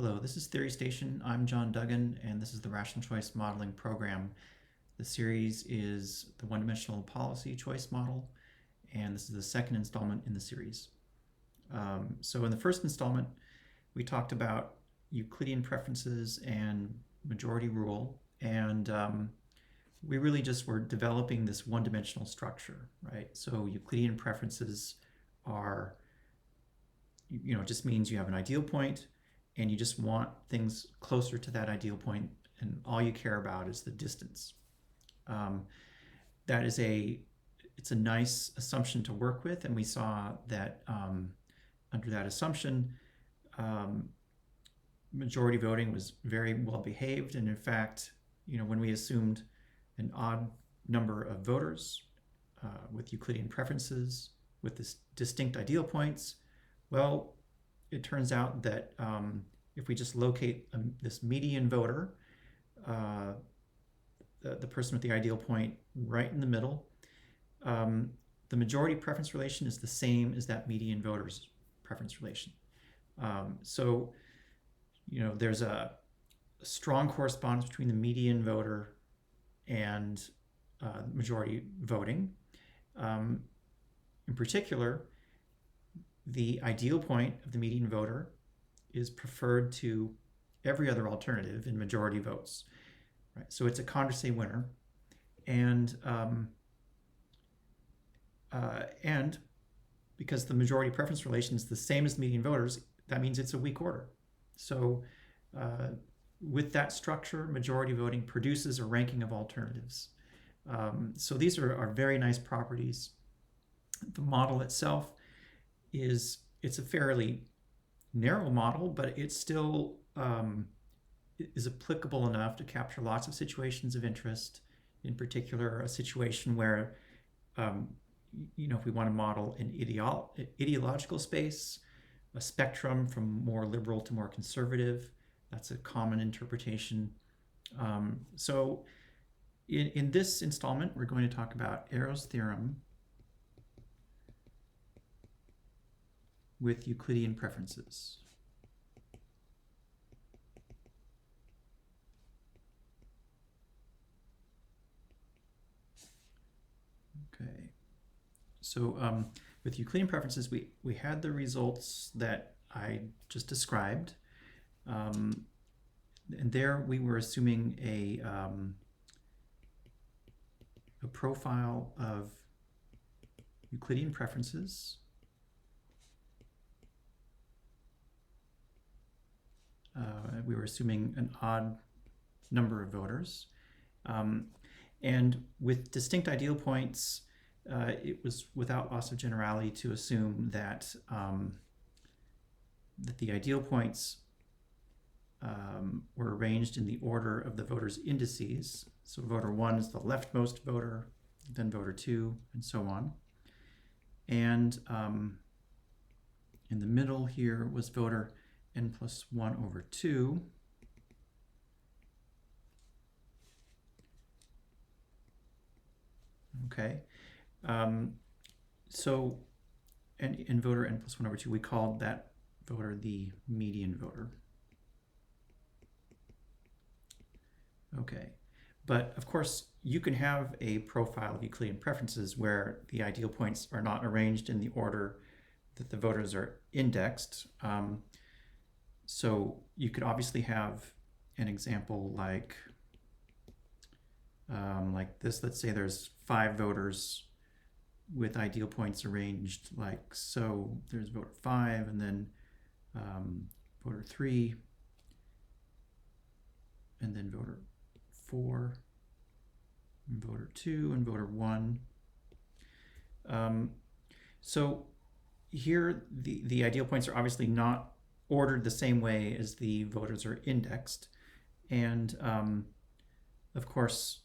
Hello, this is TheoryStation. I'm John Duggan, and this is the Rational Choice Modeling Program. The series is the one-dimensional policy choice model, and this is the second installment in the series. So in the first installment, we talked about Euclidean preferences and majority rule, and we really just were developing this one-dimensional structure, right? So Euclidean preferences are, just means you have an ideal point, and you just want things closer to that ideal point, and all you care about is the distance. It's a nice assumption to work with, and we saw that under that assumption, majority voting was very well behaved, and in fact, when we assumed an odd number of voters with Euclidean preferences with this distinct ideal points, well, it turns out that if we just locate this median voter, the person with the ideal point right in the middle, the majority preference relation is the same as that median voter's preference relation. So there's a strong correspondence between the median voter and majority voting. In particular, the ideal point of the median voter is preferred to every other alternative in majority votes. Right? So it's a Condorcet winner, and because the majority preference relation is the same as the median voters, that means it's a weak order. So with that structure, majority voting produces a ranking of alternatives. So these are very nice properties. The model itself it's a fairly narrow model, but it still is applicable enough to capture lots of situations of interest. In particular, a situation where if we want to model an ideological space, a spectrum from more liberal to more conservative, that's a common interpretation. So in this installment, we're going to talk about Arrow's theorem with Euclidean preferences. Okay, so with Euclidean preferences, we had the results that I just described, and there we were assuming a profile of Euclidean preferences. We were assuming an odd number of voters. And with distinct ideal points, it was without loss of generality to assume that, that the ideal points were arranged in the order of the voters' indices. So voter 1 is the leftmost voter, then voter 2, and so on. And in the middle here was voter n plus 1 over 2. Okay. So in voter n plus 1 over 2, we called that voter the median voter. Okay. But of course, you can have a profile of Euclidean preferences where the ideal points are not arranged in the order that the voters are indexed. So you could obviously have an example like this. Let's say there's 5 voters with ideal points arranged like so. There's voter 5, and then voter 3, and then voter 4, and voter 2, and voter 1. So here the ideal points are obviously not ordered the same way as the voters are indexed. And of course,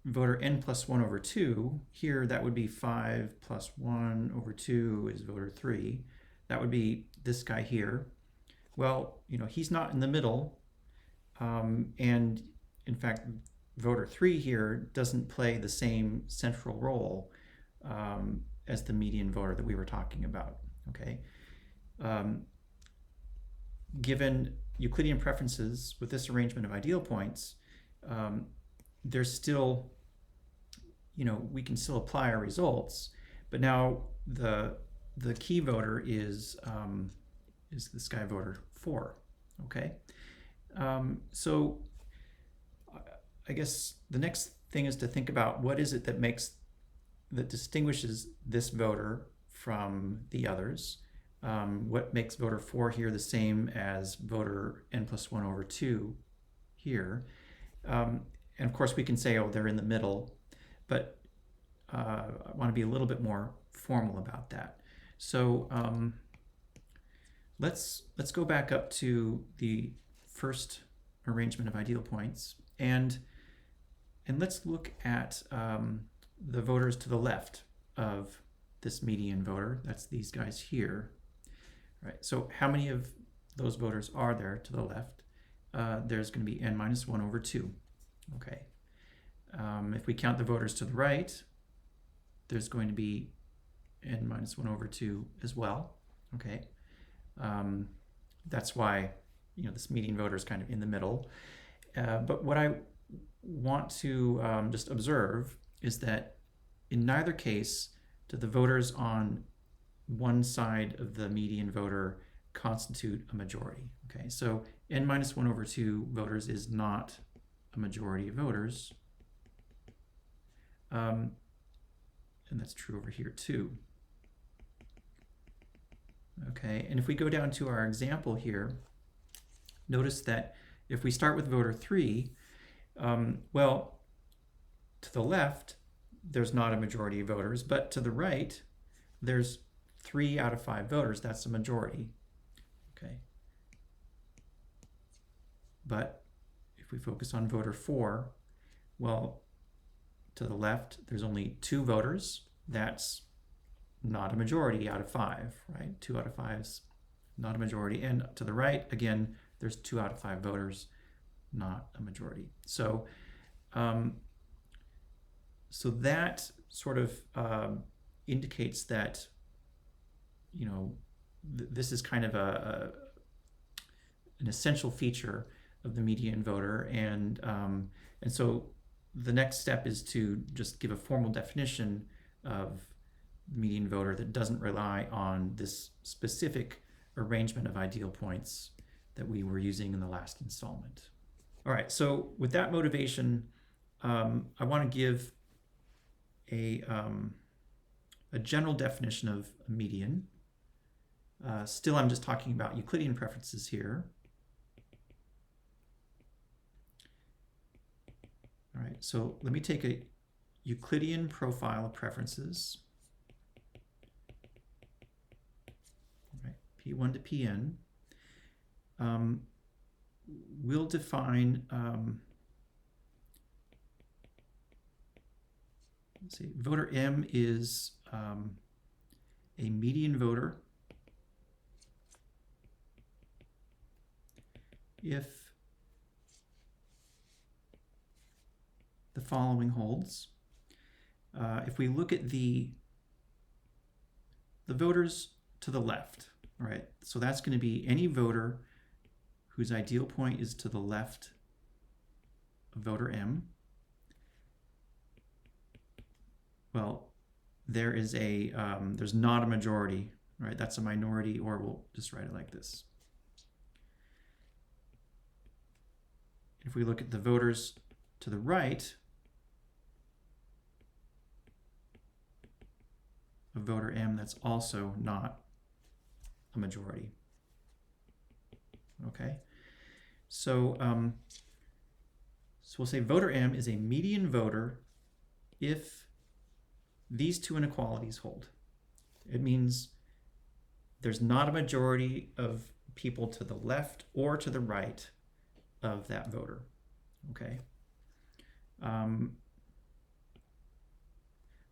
voter n plus 1 over 2, here that would be 5 plus 1 over 2 is voter 3. That would be this guy here. Well, he's not in the middle. And in fact, voter 3 here doesn't play the same central role as the median voter that we were talking about. Okay. Given Euclidean preferences with this arrangement of ideal points, there's still, we can still apply our results, but now the key voter is this guy voter 4. Okay, so I guess the next thing is to think about what is it that distinguishes this voter from the others. What makes voter 4 here the same as voter n+1/2 here? And of course we can say, oh, they're in the middle, but I want to be a little bit more formal about that. So let's go back up to the first arrangement of ideal points, and let's look at the voters to the left of this median voter. That's these guys here. Right. So how many of those voters are there to the left? There's going to be n-1/2. Okay. If we count the voters to the right, there's going to be n-1/2 as well. Okay. That's why this median voter is kind of in the middle. But what I want to just observe is that in neither case do the voters on one side of the median voter constitute a majority. Okay, so n-1/2 voters is not a majority of voters. And that's true over here too. Okay, and if we go down to our example here, notice that if we start with voter 3, well, to the left, there's not a majority of voters, but to the right, there's 3 out of 5 voters. That's a majority. Okay. But if we focus on voter 4, well, to the left, there's only 2 voters. That's not a majority out of 5, right? 2 out of 5 is not a majority. And to the right, again, there's 2 out of 5 voters, not a majority. So, so that sort of indicates that, this is kind of an essential feature of the median voter, and so the next step is to just give a formal definition of the median voter that doesn't rely on this specific arrangement of ideal points that we were using in the last installment. All right, so with that motivation, I want to give a general definition of a median. Still, I'm just talking about Euclidean preferences here. All right, so let me take a Euclidean profile of preferences. All right, P1 to Pn. We'll define, let's see, voter M is a median voter if the following holds. If we look at the voters to the left, all right, so that's going to be any voter whose ideal point is to the left of voter M. Well, there is there's not a majority, right? That's a minority, or we'll just write it like this. If we look at the voters to the right of voter M, that's also not a majority. Okay, so so we'll say voter M is a median voter if these two inequalities hold. It means there's not a majority of people to the left or to the right of that voter. Okay.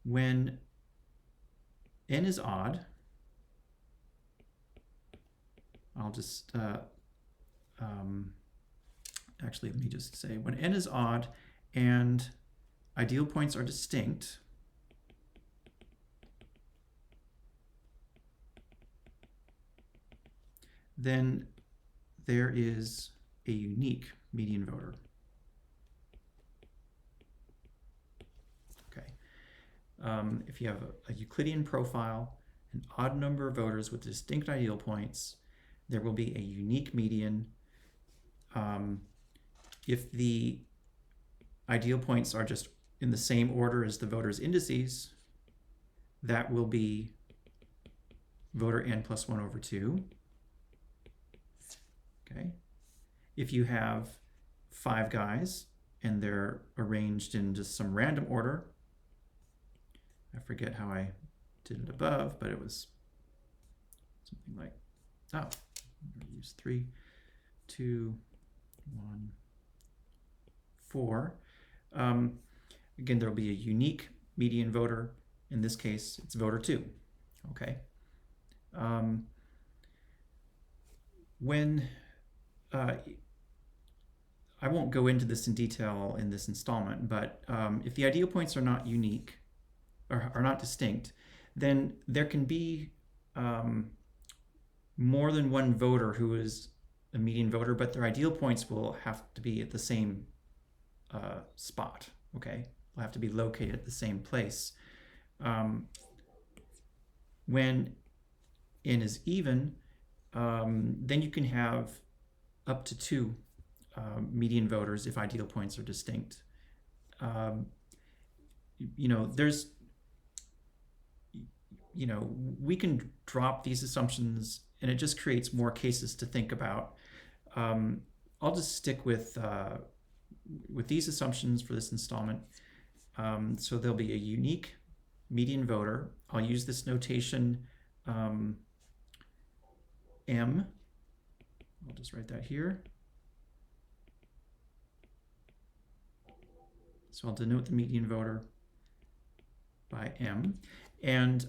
When n is odd, I'll just actually, let me just say, when n is odd and ideal points are distinct, then there is a unique median voter. Okay. If you have a Euclidean profile, an odd number of voters with distinct ideal points, there will be a unique median. If the ideal points are just in the same order as the voters' indices, that will be voter n plus 1 over 2. Okay. If you have 5 guys and they're arranged in just some random order, I forget how I did it above, but it was something like, I'm going to use 3, 2, 1, 4. Again, there will be a unique median voter. In this case, it's voter 2. Okay. I won't go into this in detail in this installment, but if the ideal points are not unique, or are not distinct, then there can be more than one voter who is a median voter, but their ideal points will have to be at the same spot. Okay, will have to be located at the same place. When n is even, then you can have up to 2 median voters if ideal points are distinct. We can drop these assumptions, and it just creates more cases to think about. I'll just stick with these assumptions for this installment. So there'll be a unique median voter. I'll use this notation M. I'll just write that here. So I'll denote the median voter by M. And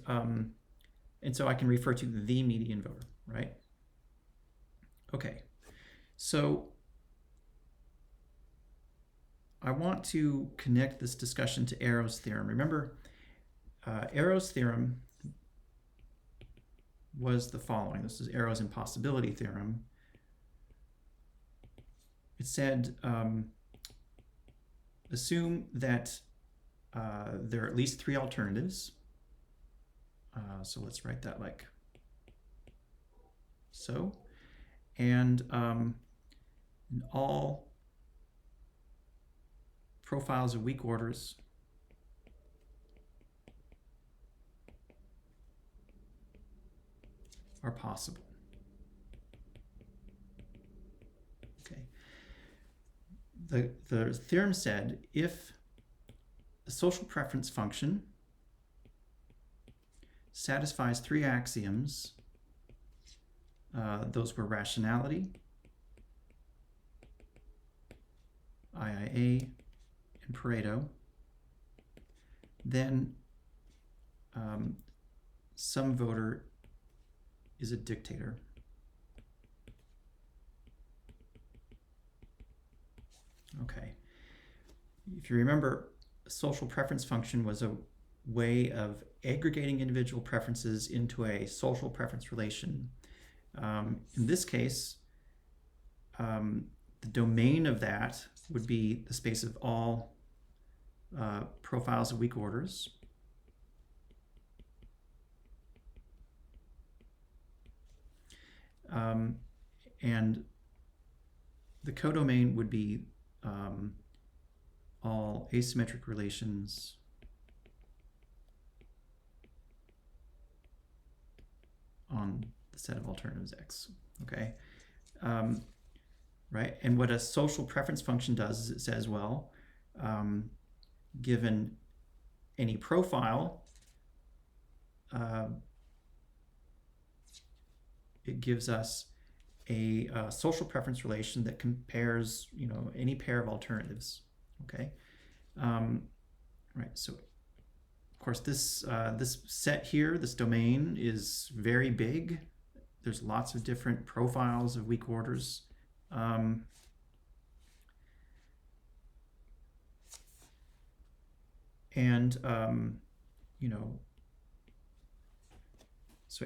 so I can refer to the median voter, right? Okay, so I want to connect this discussion to Arrow's theorem. Remember, Arrow's theorem was the following. This is Arrow's impossibility theorem. It said, assume that there are at least 3 alternatives. So let's write that like so. And in all profiles of weak orders are possible. Okay. The theorem said if a social preference function satisfies 3 axioms, those were rationality, IIA, and Pareto, then some voter is a dictator. Okay. If you remember, a social preference function was a way of aggregating individual preferences into a social preference relation. In this case, the domain of that would be the space of all profiles of weak orders. And the codomain would be all asymmetric relations on the set of alternatives X. Okay, right? And what a social preference function does is it says, well, given any profile, it gives us a social preference relation that compares, any pair of alternatives. Okay, right. So, of course, this set here, this domain, is very big. There's lots of different profiles of weak orders. So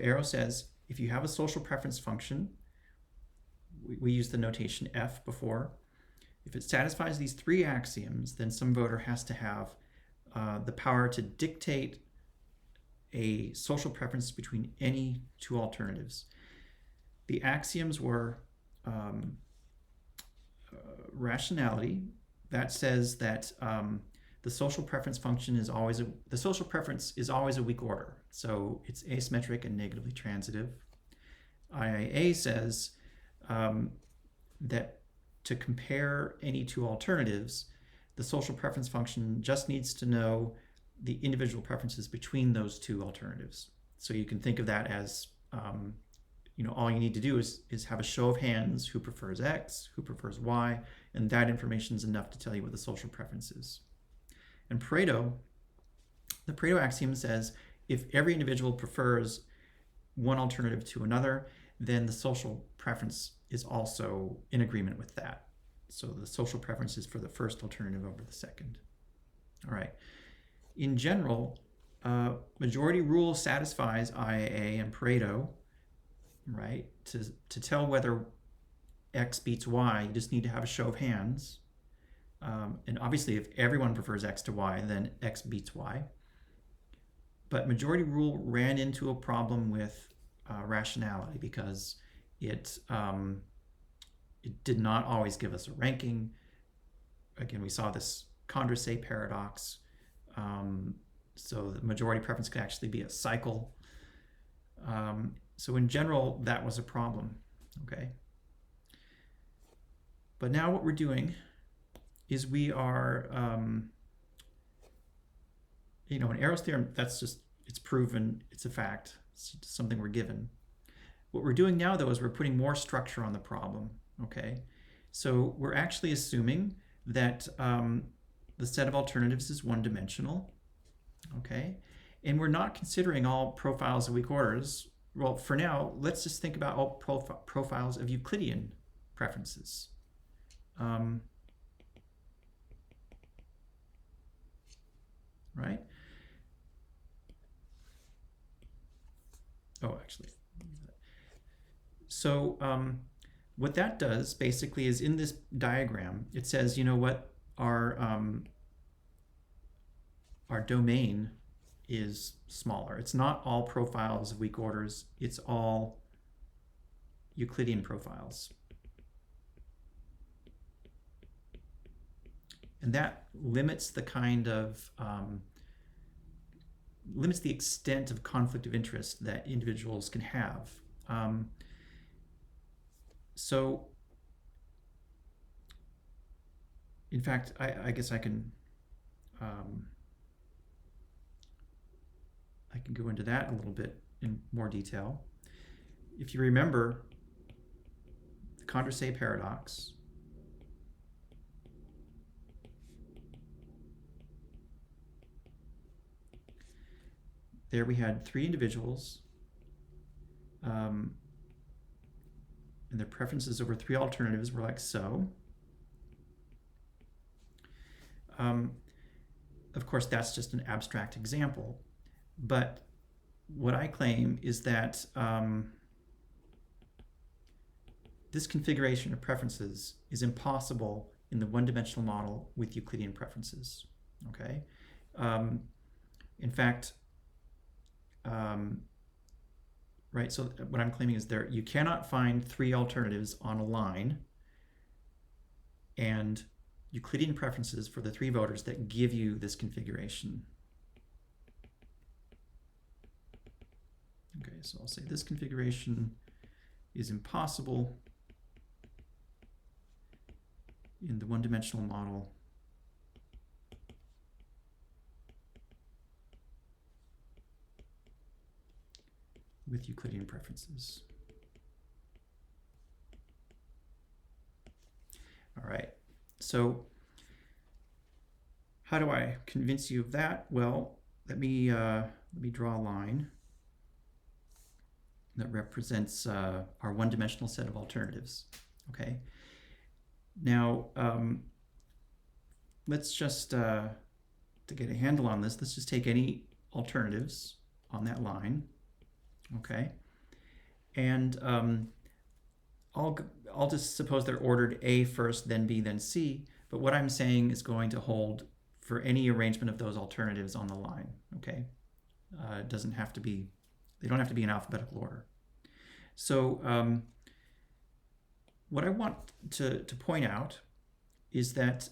Arrow says, if you have a social preference function we used the notation F before. If it satisfies these three axioms, then some voter has to have the power to dictate a social preference between any two alternatives. The axioms were rationality. That says that the social preference function is always the social preference is always a weak order, so it's asymmetric and negatively transitive. IIA says that to compare any two alternatives, the social preference function just needs to know the individual preferences between those two alternatives. So you can think of that as, all you need to do is have a show of hands who prefers X, who prefers Y, and that information is enough to tell you what the social preference is. And the Pareto axiom says if every individual prefers one alternative to another, then the social preference is also in agreement with that. So the social preference is for the first alternative over the second. All right. In general, majority rule satisfies IIA and Pareto, right? To tell whether X beats Y, you just need to have a show of hands. And obviously, if everyone prefers X to Y, then X beats Y. But majority rule ran into a problem with rationality because it did not always give us a ranking. Again, we saw this Condorcet paradox. So the majority preference could actually be a cycle. So in general, that was a problem, okay? But now what we're doing is we are, in Arrow's theorem, that's just, it's proven, it's a fact, it's something we're given. What we're doing now, though, is we're putting more structure on the problem, okay? So we're actually assuming that the set of alternatives is one-dimensional, okay? And we're not considering all profiles of weak orders. Well, for now, let's just think about all profiles of Euclidean preferences. Right? Oh, actually. So what that does basically is in this diagram, it says, what, our domain is smaller. It's not all profiles of weak orders. It's all Euclidean profiles. And that limits the kind of, limits the extent of conflict of interest that individuals can have. So, in fact, I guess I can go into that a little bit in more detail. If you remember the Condorcet paradox, there we had three individuals and their preferences over three alternatives were like so. Of course, that's just an abstract example, but what I claim is that this configuration of preferences is impossible in the one-dimensional model with Euclidean preferences, okay? In fact, right, so what I'm claiming is you cannot find three alternatives on a line and Euclidean preferences for the three voters that give you this configuration. Okay, so I'll say this configuration is impossible in the one-dimensional model with Euclidean preferences. All right, so how do I convince you of that? Well, let me draw a line that represents our one-dimensional set of alternatives, okay? Now, let's just, to get a handle on this, let's just take any alternatives on that line, okay? And I'll just suppose they're ordered A first, then B, then C. But what I'm saying is going to hold for any arrangement of those alternatives on the line. Okay, it doesn't have to be. They don't have to be in alphabetical order. So what I want to point out is that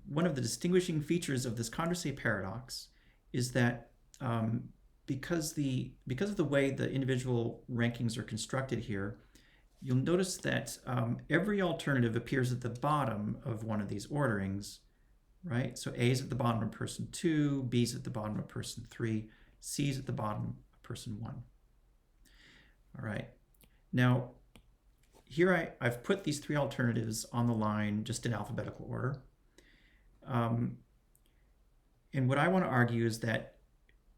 one of the distinguishing features of this Condorcet paradox is that because of the way the individual rankings are constructed here, you'll notice that every alternative appears at the bottom of one of these orderings, right? So A is at the bottom of person 2, B is at the bottom of person 3, C is at the bottom of person 1. All right. Now, here I've put these 3 alternatives on the line just in alphabetical order. And what I want to argue is that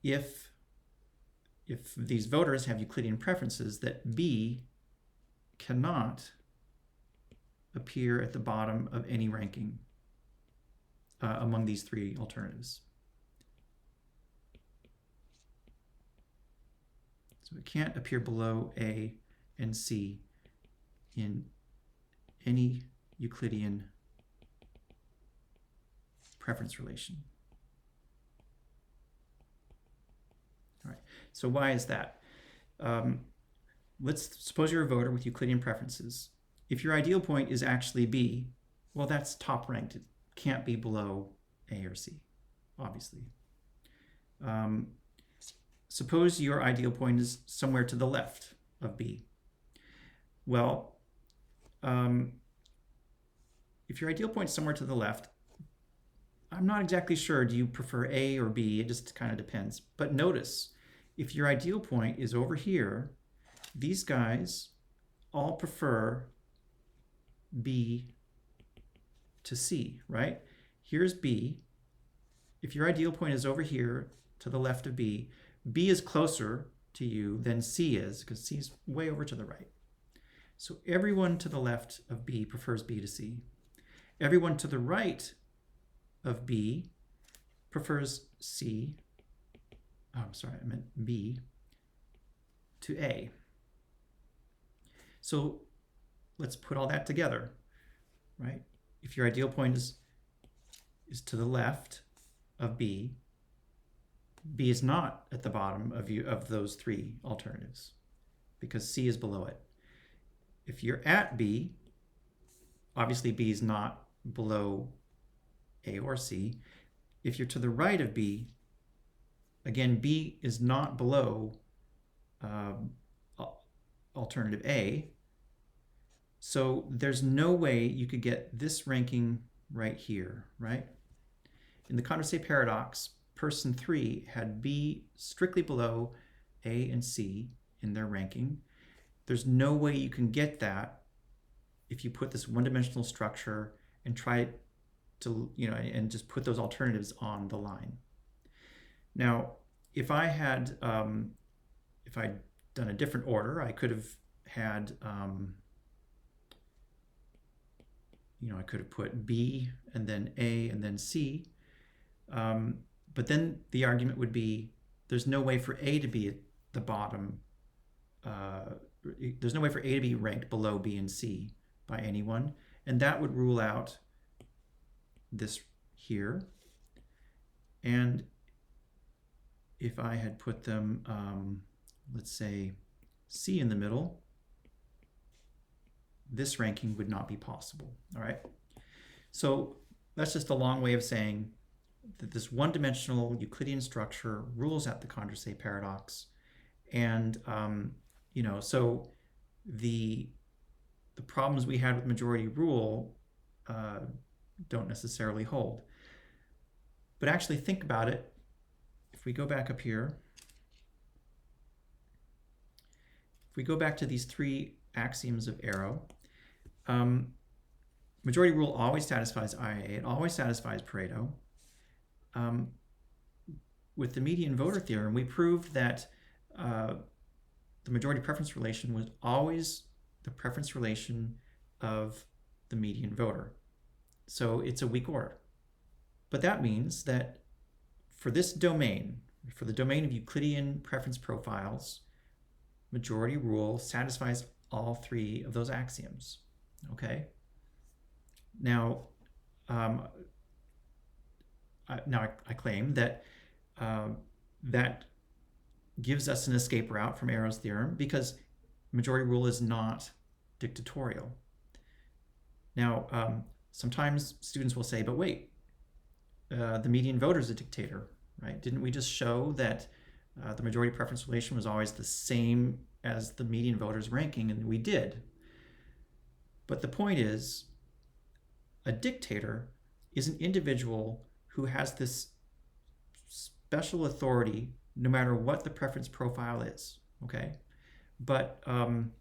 if these voters have Euclidean preferences, that B cannot appear at the bottom of any ranking among these 3 alternatives. So it can't appear below A and C in any Euclidean preference relation. All right, so why is that? Let's suppose you're a voter with Euclidean preferences. If your ideal point is actually B, well, that's top ranked. It can't be below A or C, obviously. Suppose your ideal point is somewhere to the left of B. Well, if your ideal point is somewhere to the left, I'm not exactly sure, do you prefer A or B? It just kind of depends. But notice, if your ideal point is over here, these guys all prefer B to C, right? Here's B. If your ideal point is over here to the left of B, B is closer to you than C is, because C is way over to the right. So everyone to the left of B prefers B to C. Everyone to the right of B prefers C, oh, I'm sorry, I meant B to A. So let's put all that together, right? If your ideal point is to the left of B, B is not at the bottom of those 3 alternatives because C is below it. If you're at B, obviously B is not below A or C. If you're to the right of B, again, B is not below alternative A. So there's no way you could get this ranking right here, right? In the Condorcet paradox, person 3 had B strictly below A and C in their ranking. There's no way you can get that if you put this one-dimensional structure and try to, and just put those alternatives on the line. Now, if I'd done a different order, I could have had, I could have put B and then A and then C. But then the argument would be there's no way for A to be at the bottom. There's no way for A to be ranked below B and C by anyone. And that would rule out this here. And if I had put them, let's say, C in the middle, this ranking would not be possible. All right. So that's just a long way of saying that this one-dimensional Euclidean structure rules out the Condorcet paradox. And, so the problems we had with majority rule don't necessarily hold. But actually think about it. If we go back up here, if we go back to these 3 axioms of Arrow, majority rule always satisfies IA. It always satisfies Pareto. With the median voter theorem, we proved that the majority preference relation was always the preference relation of the median voter. So it's a weak order. But that means that for this domain, for the domain of Euclidean preference profiles, majority rule satisfies all three of those axioms. Okay. Now, I claim that that gives us an escape route from Arrow's theorem because majority rule is not dictatorial. Now, sometimes students will say, but wait, the median voter is a dictator, right? Didn't we just show that the majority preference relation was always the same as the median voter's ranking? And we did. But the point is, a dictator is an individual who has this special authority no matter what the preference profile is, okay? But when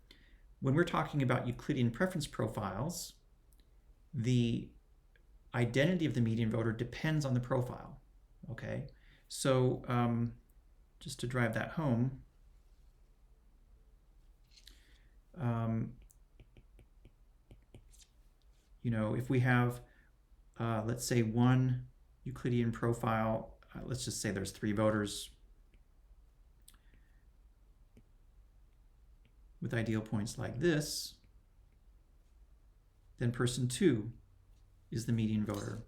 we're talking about Euclidean preference profiles, the identity of the median voter depends on the profile, okay? So just to drive that home, you know, if we have, let's say, one Euclidean profile, let's just say there's 3 voters with ideal points like this, then person 2 is the median voter.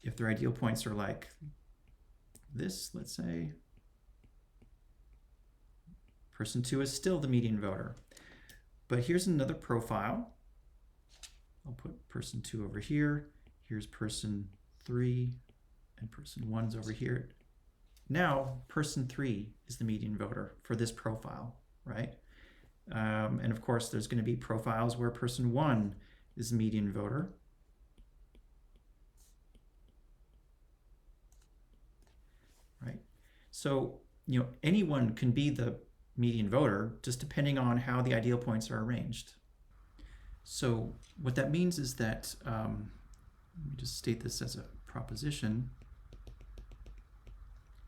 If their ideal points are like this, let's say, person 2 is still the median voter. But here's another profile. I'll put person 2 over here. Here's person 3, and person 1's over here. Now, person 3 is the median voter for this profile, right? And of course, there's going to be profiles where person 1 is the median voter. Right? So, you know, anyone can be the median voter just depending on how the ideal points are arranged. So what that means is that, let me just state this as a proposition,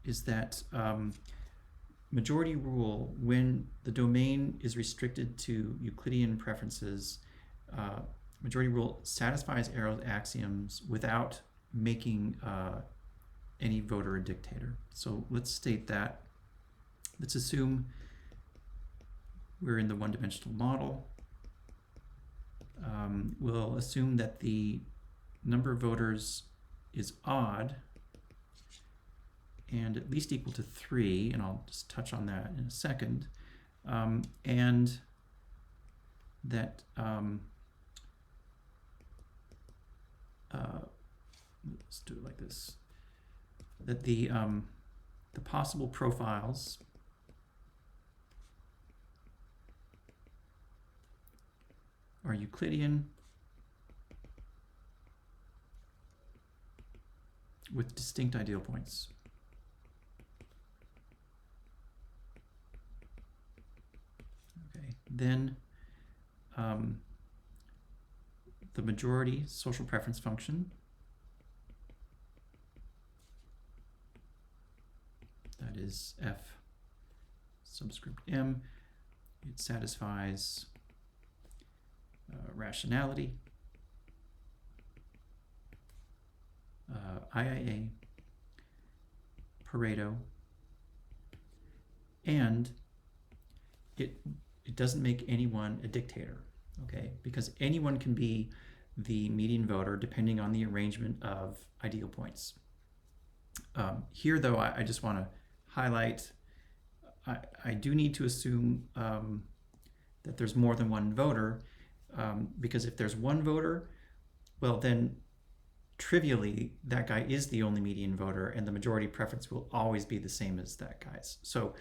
is that majority rule, when the domain is restricted to Euclidean preferences, majority rule satisfies Arrow's axioms without making any voter a dictator. So let's state that. Let's assume we're in the one-dimensional model. We'll assume that the number of voters is odd and at least equal to 3, and I'll just touch on that in a second, and that let's do it like this, that the possible profiles are Euclidean with distinct ideal points. Okay, then the majority social preference function, that is F subscript M, it satisfies rationality, IIA, Pareto, and it doesn't make anyone a dictator, okay? Because anyone can be the median voter depending on the arrangement of ideal points. Here, though, I just want to highlight, I do need to assume that there's more than one voter, because if there's one voter, well, then trivially, that guy is the only median voter, and the majority preference will always be the same as that guy's. So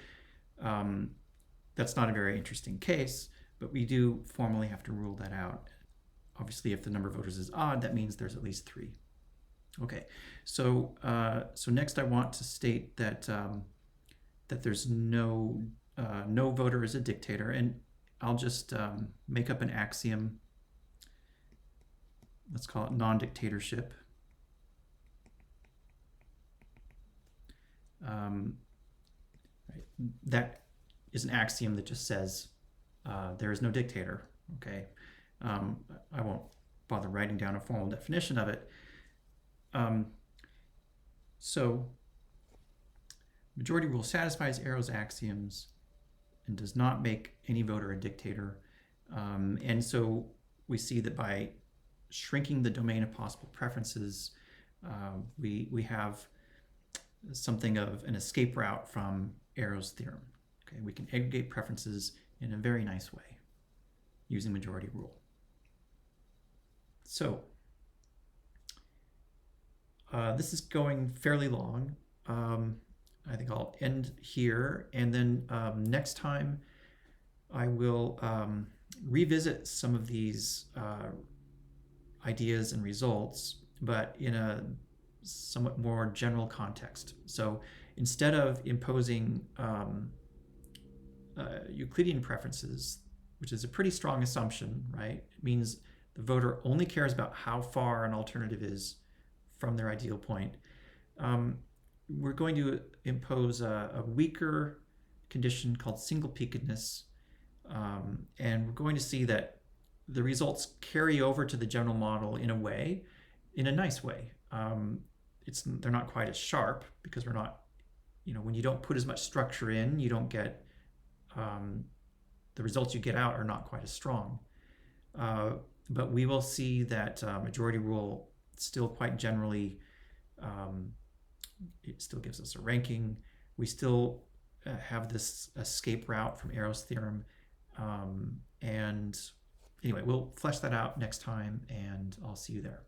that's not a very interesting case, but we do formally have to rule that out. Obviously, if the number of voters is odd, that means there's at least 3. Okay, so so next I want to state that that there's no voter is a dictator, and I'll just make up an axiom. Let's call it non-dictatorship. Right. That is an axiom that just says there is no dictator. Okay, I won't bother writing down a formal definition of it. So majority rule satisfies Arrow's axioms and does not make any voter a dictator. And so we see that by shrinking the domain of possible preferences, we have something of an escape route from Arrow's theorem. Okay, we can aggregate preferences in a very nice way using majority rule. So this is going fairly long. I think I'll end here, and then next time I will revisit some of these ideas and results, but in a somewhat more general context. So instead of imposing Euclidean preferences, which is a pretty strong assumption, right? It means the voter only cares about how far an alternative is from their ideal point. We're going to impose a weaker condition called single-peakedness, and we're going to see that the results carry over to the general model in a nice way. They're not quite as sharp because we're not, when you don't put as much structure in, you don't get, the results you get out are not quite as strong. But we will see that majority rule still quite generally, it still gives us a ranking. We still have this escape route from Arrow's theorem. And anyway, we'll flesh that out next time, and I'll see you there.